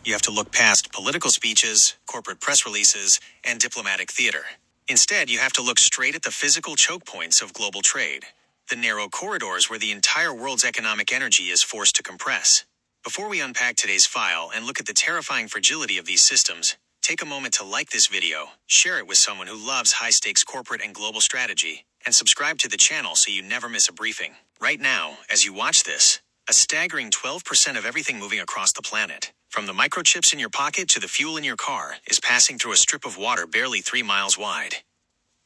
You have to look past political speeches, corporate press releases, and diplomatic theater. Instead, you have to look straight at the physical choke points of global trade, the narrow corridors where the entire world's economic energy is forced to compress. Before we unpack today's file and look at the terrifying fragility of these systems, take a moment to like this video, share it with someone who loves high-stakes corporate and global strategy, and subscribe to the channel so you never miss a briefing. Right now, as you watch this, a staggering 12% of everything moving across the planet, from the microchips in your pocket to the fuel in your car, is passing through a strip of water barely 3 miles wide.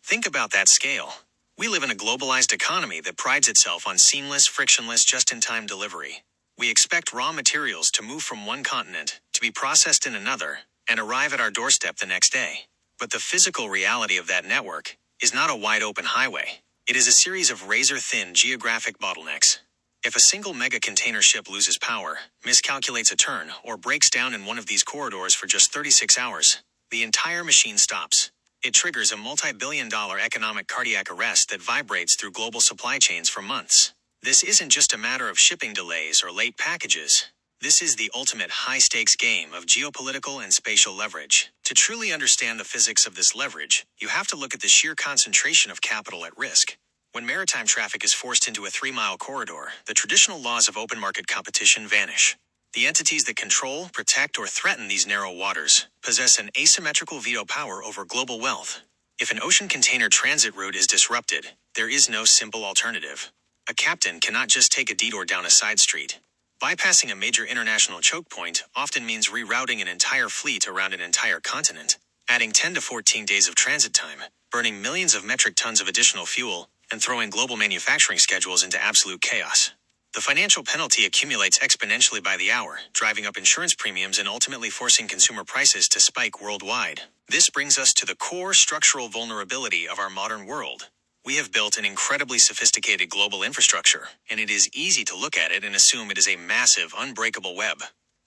Think about that scale. We live in a globalized economy that prides itself on seamless, frictionless, just-in-time delivery. We expect raw materials to move from one continent, to be processed in another, and arrive at our doorstep the next day. But the physical reality of that network is not a wide-open highway. It is a series of razor-thin geographic bottlenecks. If a single mega container ship loses power, miscalculates a turn, or breaks down in one of these corridors for just 36 hours, the entire machine stops. It triggers a multi-billion-dollar economic cardiac arrest that vibrates through global supply chains for months. This isn't just a matter of shipping delays or late packages. This is the ultimate high-stakes game of geopolitical and spatial leverage. To truly understand the physics of this leverage, you have to look at the sheer concentration of capital at risk. When maritime traffic is forced into a 3-mile corridor, the traditional laws of open market competition vanish. The entities that control, protect, or threaten these narrow waters possess an asymmetrical veto power over global wealth. If an ocean container transit route is disrupted, there is no simple alternative. A captain cannot just take a detour down a side street. Bypassing a major international choke point often means rerouting an entire fleet around an entire continent, adding 10 to 14 days of transit time, burning millions of metric tons of additional fuel, and throwing global manufacturing schedules into absolute chaos. The financial penalty accumulates exponentially by the hour, driving up insurance premiums and ultimately forcing consumer prices to spike worldwide. This brings us to the core structural vulnerability of our modern world. We have built an incredibly sophisticated global infrastructure, and it is easy to look at it and assume it is a massive, unbreakable web.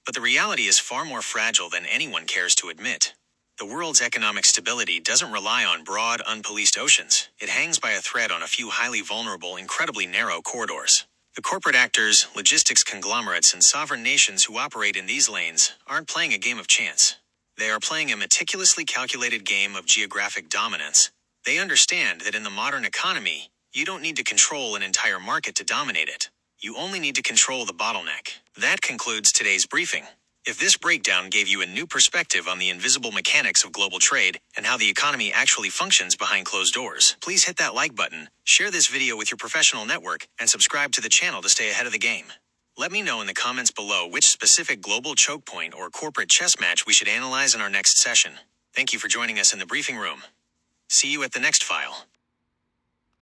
But the reality is far more fragile than anyone cares to admit. The world's economic stability doesn't rely on broad, unpoliced oceans. It hangs by a thread on a few highly vulnerable, incredibly narrow corridors. The corporate actors, logistics conglomerates, and sovereign nations who operate in these lanes aren't playing a game of chance. They are playing a meticulously calculated game of geographic dominance. They understand that in the modern economy, you don't need to control an entire market to dominate it. You only need to control the bottleneck. That concludes today's briefing. If this breakdown gave you a new perspective on the invisible mechanics of global trade and how the economy actually functions behind closed doors, please hit that like button, share this video with your professional network, and subscribe to the channel to stay ahead of the game. Let me know in the comments below which specific global choke point or corporate chess match we should analyze in our next session. Thank you for joining us in the briefing room. See you at the next file.